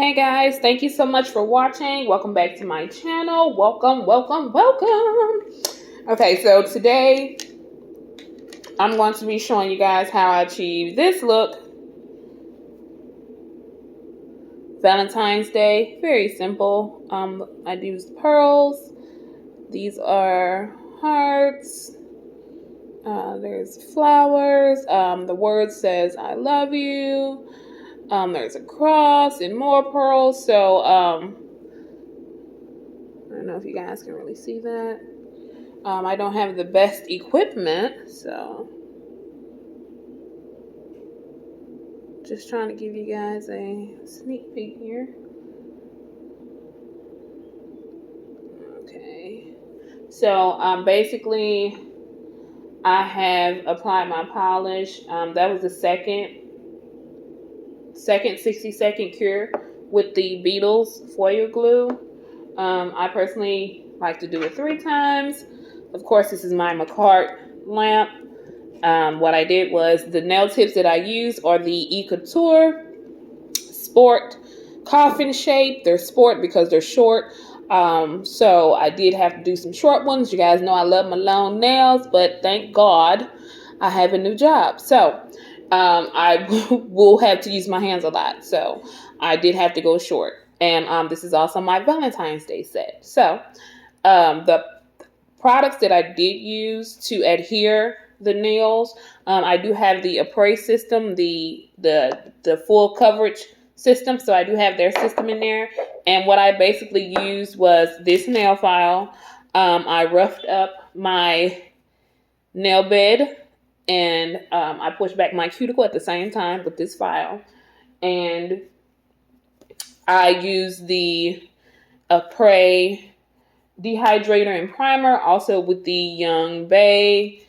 Hey guys, thank you so much for watching. Welcome back to my channel. Welcome. Okay, so today I'm going to be showing you guys how I achieve this look. Valentine's Day, very simple. I used pearls. These are hearts. There's flowers. The word says I love you. There's a cross and more pearls. So, I don't know if you guys can really see that. I don't have the best equipment, so just trying to give you guys a sneak peek here. Okay. So, basically, I have applied my polish. That was the second 60-second cure with the Decals foil glue. I personally like to do it 3 times. Of course, this is my McCart lamp. What I did was the nail tips that I use are the Enailcouture Sport Coffin shape. They're sport because they're short. So I did have to do some short ones. You guys know I love my long nails, but thank God I have a new job. So I will have to use my hands a lot. So I did have to go short. And this is also my Valentine's Day set. So the products that I did use to adhere the nails, I do have the appraise system, the full coverage system. So I do have their system in there. And what I basically used was this nail file. I roughed up my nail bed. And I pushed back my cuticle at the same time with this file. And I used the Apres dehydrator and primer, also with the Young Bay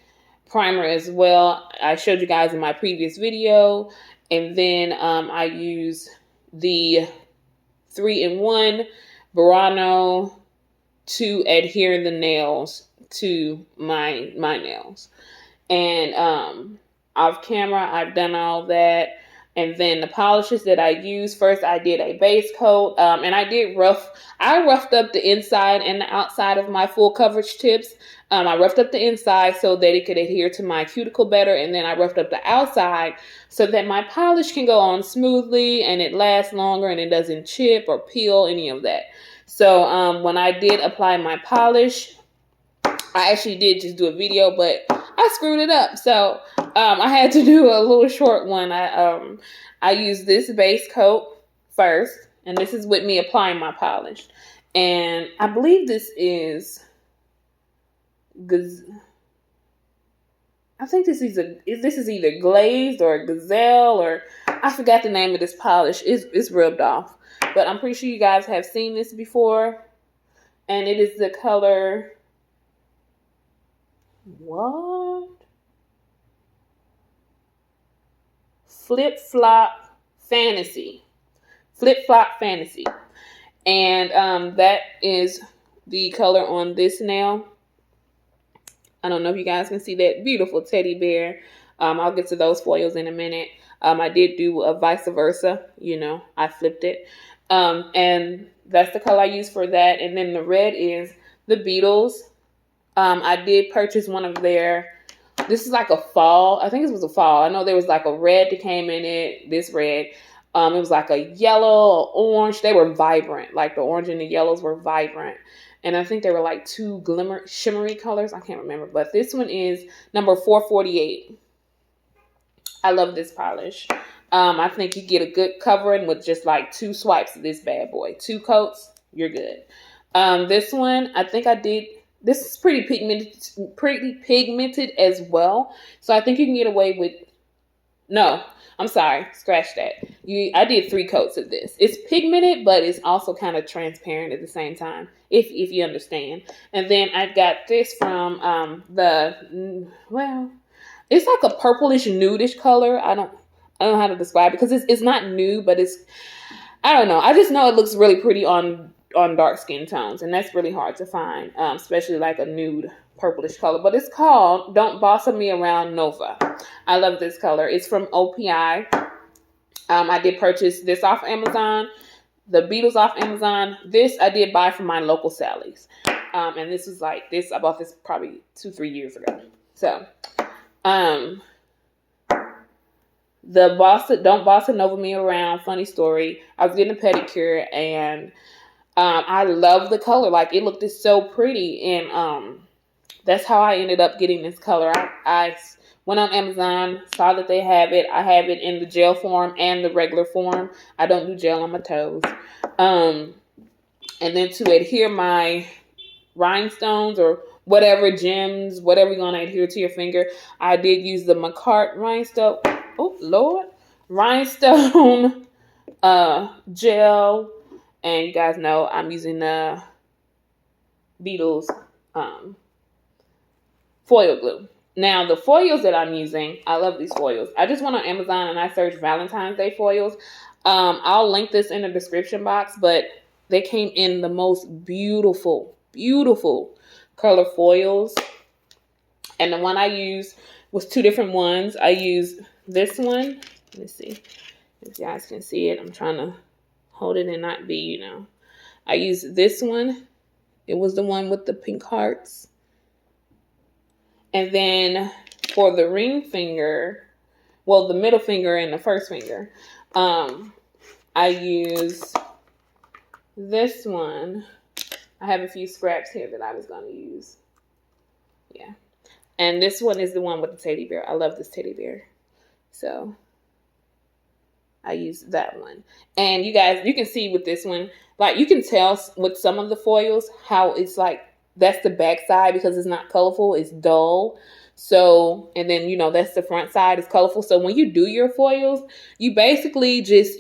primer as well. I showed you guys in my previous video. And then I used the 3-in-1 Burano to adhere the nails to my nails. And off camera, I've done all that. And then the polishes that I used, first I did a base coat. And I roughed up the inside and the outside of my full coverage tips. I roughed up the inside so that it could adhere to my cuticle better. And then I roughed up the outside so that my polish can go on smoothly and it lasts longer and it doesn't chip or peel, any of that. So when I did apply my polish, I actually did just do a video, but I screwed it up. So I had to do a little short one. I used this base coat first, and this is with me applying my polish. And I believe this is I think this is either glazed or gazelle, or I forgot the name of this polish. It's rubbed off, but I'm pretty sure you guys have seen this before. And it is the color. What? Flip Flop Fantasy. And that is the color on this nail. I don't know if you guys can see that beautiful teddy bear. I'll get to those foils in a minute. I did do a vice versa. You know, I flipped it. And that's the color I used for that. And then the red is the Decals. I did purchase one of their, this is like a fall. I think this was a fall. I know there was like a red that came in it, this red. It was like a yellow, orange. They were vibrant. Like the orange and the yellows were vibrant. And I think they were like 2 shimmery colors. I can't remember. But this one is number 448. I love this polish. I think you get a good covering with just like 2 swipes of this bad boy. 2 coats, you're good. This one, I think I did. This is pretty pigmented as well. So I think you can get away with, no, I'm sorry, scratch that. I did 3 coats of this. It's pigmented, but it's also kind of transparent at the same time, if you understand. And then I got this from it's like a purplish nudish color. I don't know how to describe it because it's not nude, but I don't know. I just know it looks really pretty on dark skin tones, and that's really hard to find, especially like a nude purplish color. But it's called Don't Bossa Me Around Nova. I love this color. It's from OPI. I did purchase this off Amazon. the beetles off Amazon. This I did buy from my local Sally's. And this was like this. I bought this probably 2-3 years ago. So, the Don't Bossa Nova Me Around. Funny story. I was getting a pedicure and I love the color. Like it looked so pretty, and that's how I ended up getting this color. I went on Amazon, saw that they have it. I have it in the gel form and the regular form. I don't do gel on my toes. And then to adhere my rhinestones or whatever gems, whatever you're going to adhere to your finger, I did use the Macart rhinestone. Oh, Lord. Rhinestone gel. And you guys know I'm using the Beetles foil glue. Now, the foils that I'm using, I love these foils. I just went on Amazon and I searched Valentine's Day foils. I'll link this in the description box, but they came in the most beautiful, beautiful color foils. And the one I used was 2 different ones. I used this one. Let me see if you guys can see it. I'm trying to hold it and not be, I used this one. It was the one with the pink hearts. And then for the ring finger, well, the middle finger and the first finger, I use this one. I have a few scraps here that I was going to use. Yeah. And this one is the one with the teddy bear. I love this teddy bear. So I use that one. And you guys, you can see with this one, like you can tell with some of the foils how it's like, that's the back side because it's not colorful. It's dull. So, and then, that's the front side. It's colorful. So when you do your foils, you basically just,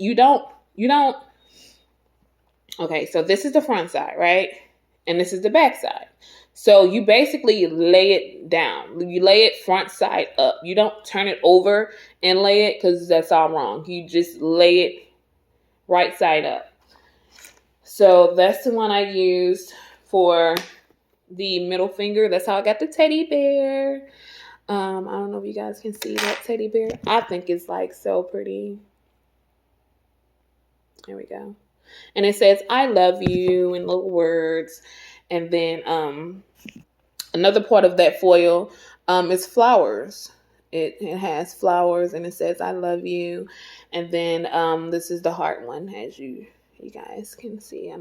okay, so this is the front side, right? And this is the back side. So you basically lay it down. You lay it front side up. You don't turn it over and lay it because that's all wrong. You just lay it right side up. So that's the one I used for the middle finger. That's how I got the teddy bear. I don't know if you guys can see that teddy bear. I think it's like so pretty. There we go. And it says, I love you in little words. And then another part of that foil is flowers. It has flowers and it says, I love you. And then this is the heart one, as you guys can see.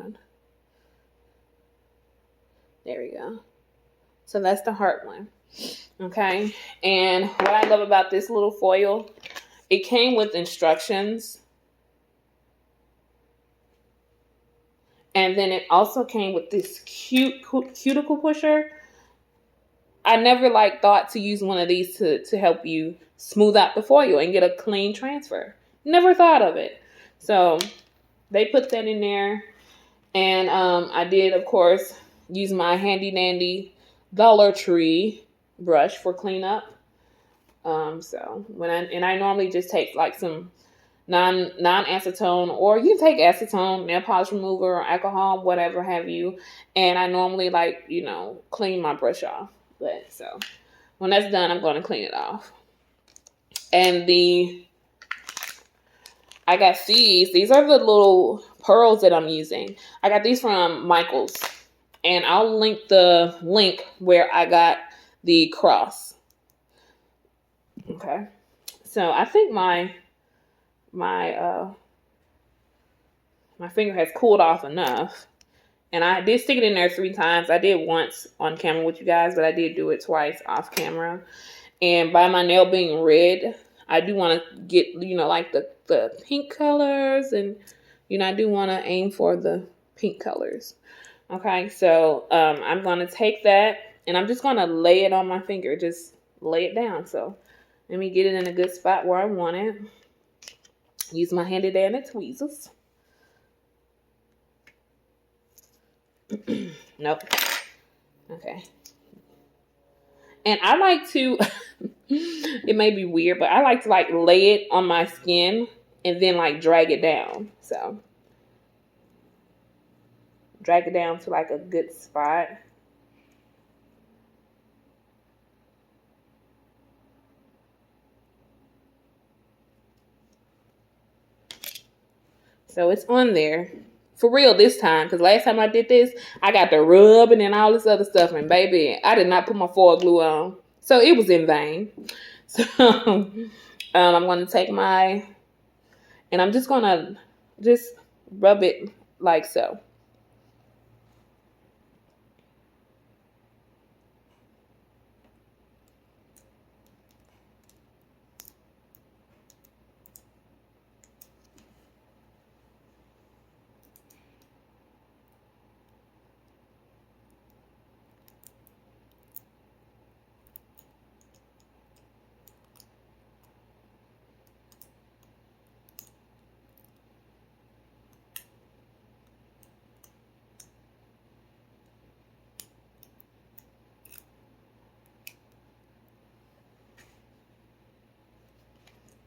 There we go. So that's the heart one. Okay. And what I love about this little foil, it came with instructions. And then it also came with this cute cuticle pusher. I never thought to use one of these to help you smooth out the foil and get a clean transfer. Never thought of it. So they put that in there. And I did, of course, use my handy dandy Dollar Tree brush for cleanup. So I normally just take some non-acetone, or you can take acetone, nail polish remover, or alcohol, whatever have you. And I normally clean my brush off. But so when that's done, I'm going to clean it off. And I got these. These are the little pearls that I'm using. I got these from Michael's. And I'll link the link where I got the cross. Okay. So I think my finger has cooled off enough. And I did stick it in there 3 times. I did once on camera with you guys, but I did do it twice off camera. And by my nail being red, I do want to get, the pink colors. And, I do want to aim for the pink colors. Okay, so I'm going to take that and I'm just going to lay it on my finger. Just lay it down. So let me get it in a good spot where I want it. Use my handy dandy tweezers. Nope. Okay. And I like to, it may be weird, but I like to lay it on my skin and then drag it down. So drag it down to a good spot. So it's on there. For real this time, because last time I did this, I got the rubbing and all this other stuff, and baby, I did not put my foil glue on. So it was in vain. So I'm going to take my, and I'm just going to just rub it like so.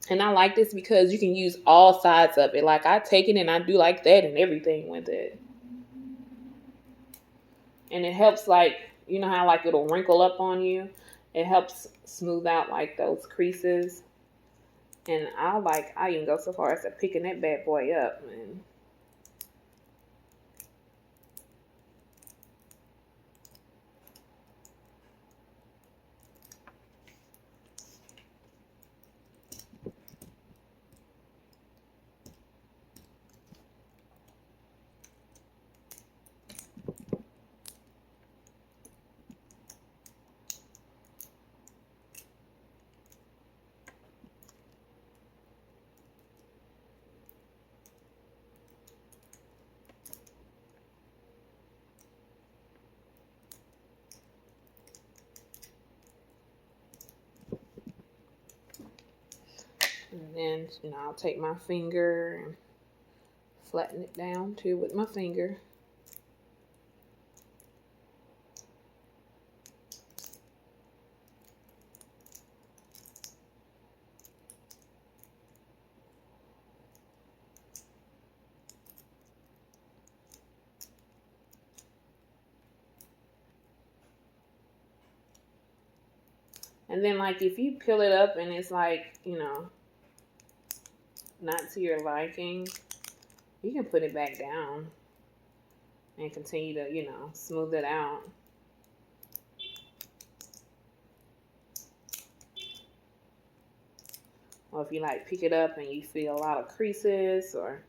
And I like this because you can use all sides of it. Like I take it and I do like that and everything with it. And it helps, like, you know how like it'll wrinkle up on you? It helps smooth out like those creases. And I even go so far as to picking that bad boy up, man. And then, you know, I'll take my finger and flatten it down too with my finger. And then, like, if you peel it up and it's like, you know, not to your liking, you can put it back down and continue to, you know, smooth it out. Or if you like pick it up and you feel a lot of creases, or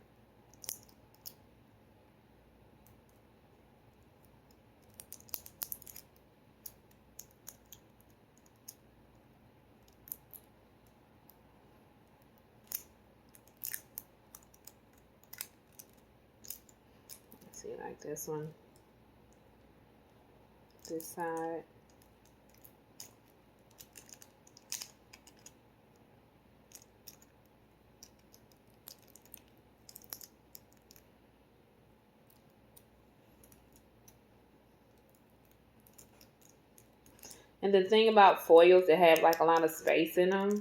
see, like this one, this side. And the thing about foils that have like a lot of space in them,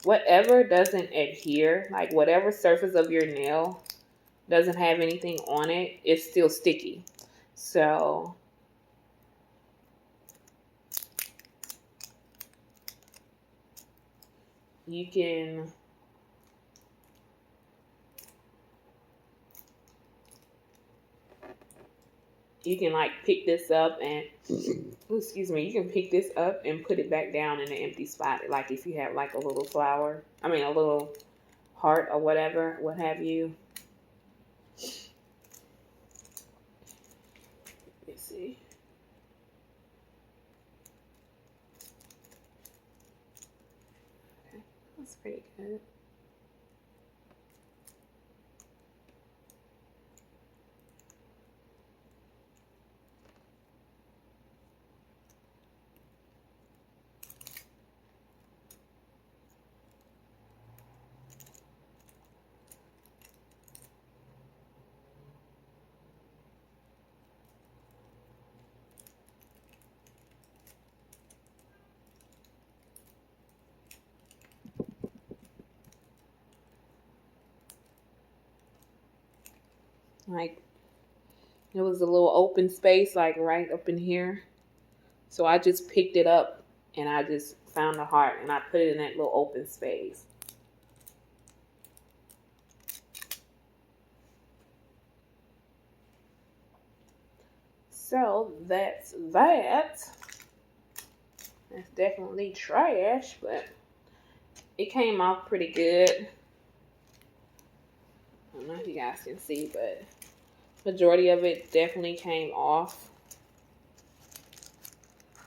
whatever doesn't adhere, like whatever surface of your nail doesn't have anything on it, it's still sticky. So you can like pick this up and excuse me, you can pick this up and put it back down in an empty spot. Like if you have like a little flower, a little heart or whatever, what have you. Let's see. Okay, that's pretty good. Like, there was a little open space, like right up in here. So I just picked it up and I just found the heart and I put it in that little open space. So that's that. That's definitely trash, but it came off pretty good. I don't know if you guys can see, but majority of it definitely came off.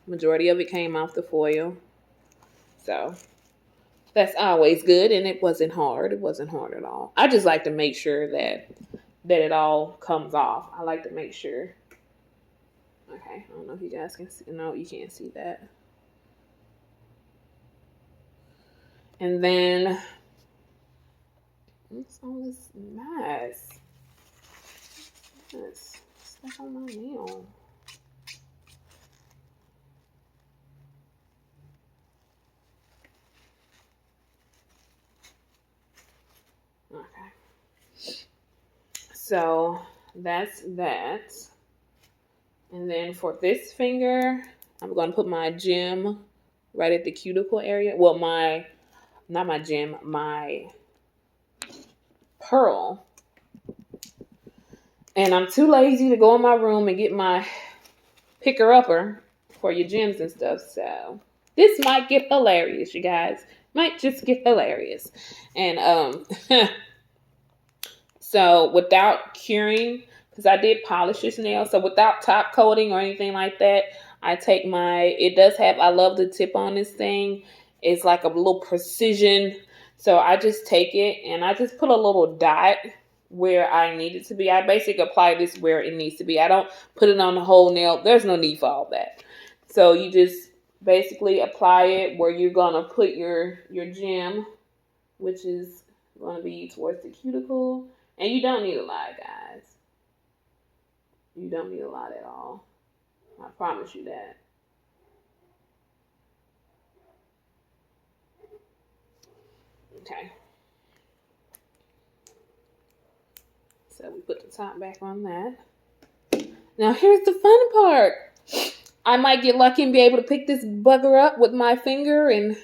Majority of it came off the foil. So that's always good, and it wasn't hard. It wasn't hard at all. I just like to make sure that it all comes off. I like to make sure. Okay, I don't know if you guys can see. No, you can't see that. And then what's all this mess? This stuff on my nail. Okay. So that's that. And then for this finger, I'm going to put my gem right at the cuticle area. Well, not my gem, my pearl. And I'm too lazy to go in my room and get my picker-upper for your gems and stuff. So this might get hilarious, you guys. Might just get hilarious. And so without curing, because I did polish this nail, so without top coating or anything like that, I take I love the tip on this thing. It's like a little precision. So I just take it and I just put a little dot where I need it to be. I basically apply this where it needs to be. I don't put it on the whole nail. There's no need for all that. So you just basically apply it where you're going to put your gem, which is going to be towards the cuticle. And you don't need a lot, guys. You don't need a lot at all. I promise you that. Okay. So we put the top back on that. Now here's the fun part. I might get lucky and be able to pick this bugger up with my finger and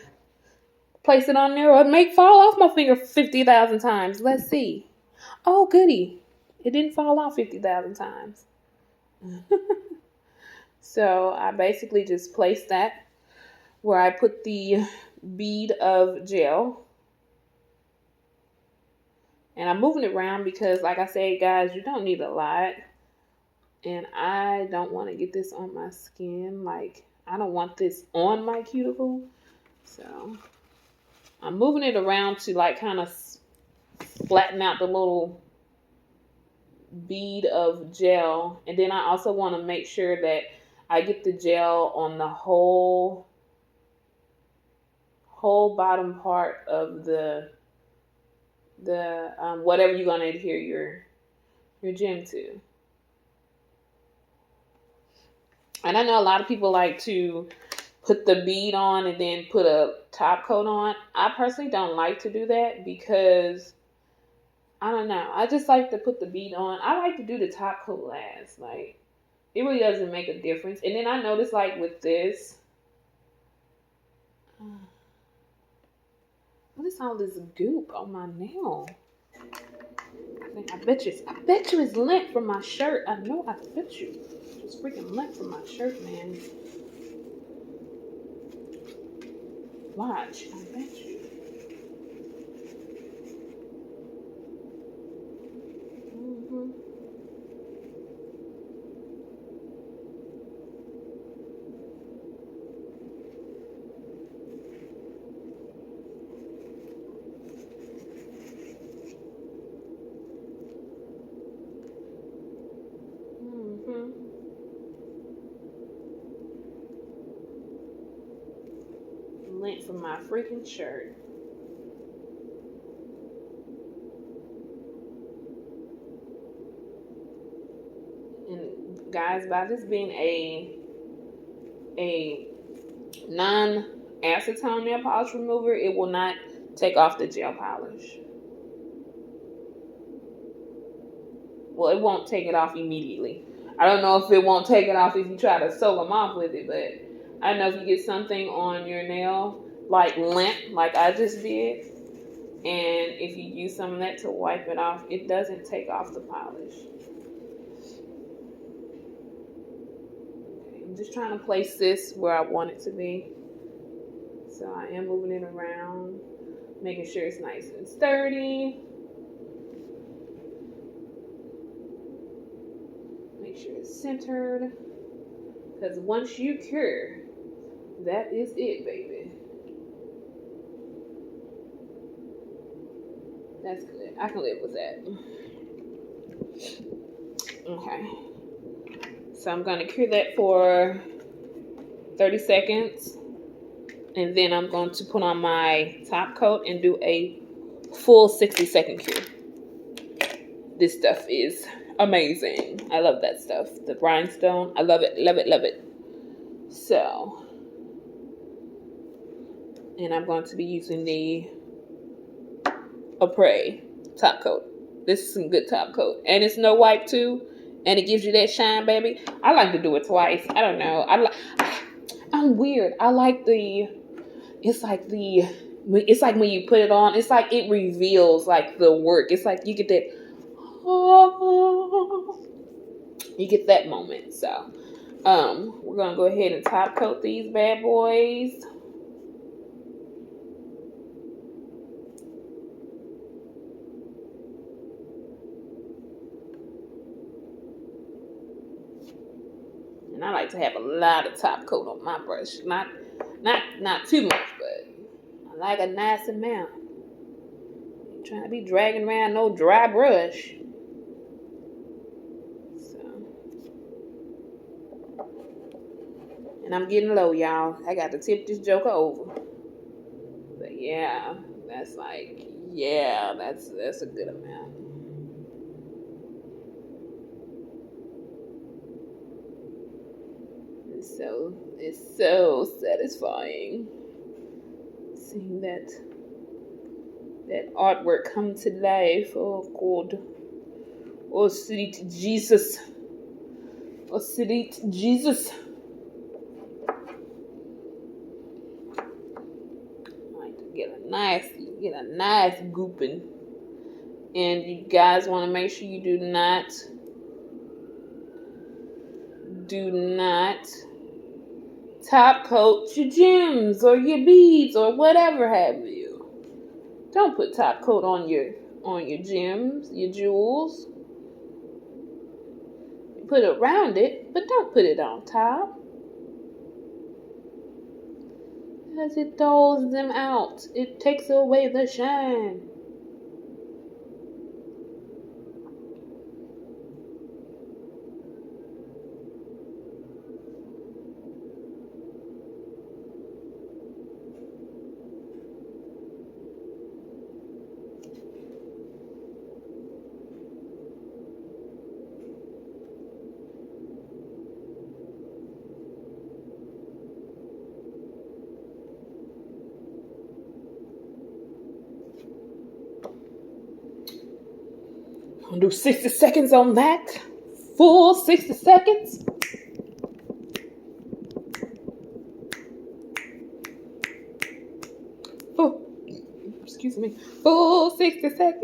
place it on there, or make fall off my finger 50,000 times. Let's see. Oh, goody. It didn't fall off 50,000 times. So I basically just place that where I put the bead of gel. And I'm moving it around because, like I said, guys, you don't need a lot. And I don't want to get this on my skin. Like, I don't want this on my cuticle. So I'm moving it around to like kind of flatten out the little bead of gel. And then I also want to make sure that I get the gel on the whole bottom part of the whatever you're going to adhere your gem to. And I know a lot of people like to put the bead on and then put a top coat on. I personally don't like to do that because, I don't know, I just like to put the bead on. I like to do the top coat last. Like, it really doesn't make a difference. And then I noticed, like, with this, what is all this goop on my nail? I bet you it's lint from my shirt. I know, I bet you. It's freaking lint from my shirt, man. Watch, I bet you. Lint from my freaking shirt. And guys, by this being a non-acetone nail polish remover, it will not take off the gel polish. Well, it won't take it off immediately. I don't know if it won't take it off if you try to sew them off with it, but I know if you get something on your nail, like lint, like I just did, and if you use some of that to wipe it off, it doesn't take off the polish. I'm just trying to place this where I want it to be. So I am moving it around, making sure it's nice and sturdy. Make sure it's centered. Because once you cure, that is it, baby. That's good. I can live with that. Okay. So I'm going to cure that for 30 seconds. And then I'm going to put on my top coat and do a full 60-second cure. This stuff is amazing. I love that stuff. The rhinestone. I love it. Love it. Love it. So. And I'm going to be using the Apres top coat. This is some good top coat. And it's no wipe too. And it gives you that shine, baby. I like to do it twice. I don't know. I'm weird. I like it's like when you put it on, it's like it reveals like the work. It's like you get that, you get that moment. So, we're going to go ahead and top coat these bad boys. And I like to have a lot of top coat on my brush. Not too much, but I like a nice amount. I'm trying to be dragging around no dry brush. So. And I'm getting low, y'all. I got to tip this joker over. But yeah, that's like, yeah, that's a good amount. It's so satisfying seeing that artwork come to life. Oh God. Oh sweet Jesus. Oh sweet Jesus. I like to get a nice gooping. And you guys want to make sure you do not top coat your gems or your beads or whatever have you. Don't put top coat on your gems, your jewels. You put it around it, but don't put it on top. Because it dulls them out. It takes away the shine. I'll do 60 seconds on that. Full 60 seconds. Excuse me. Full 60 seconds.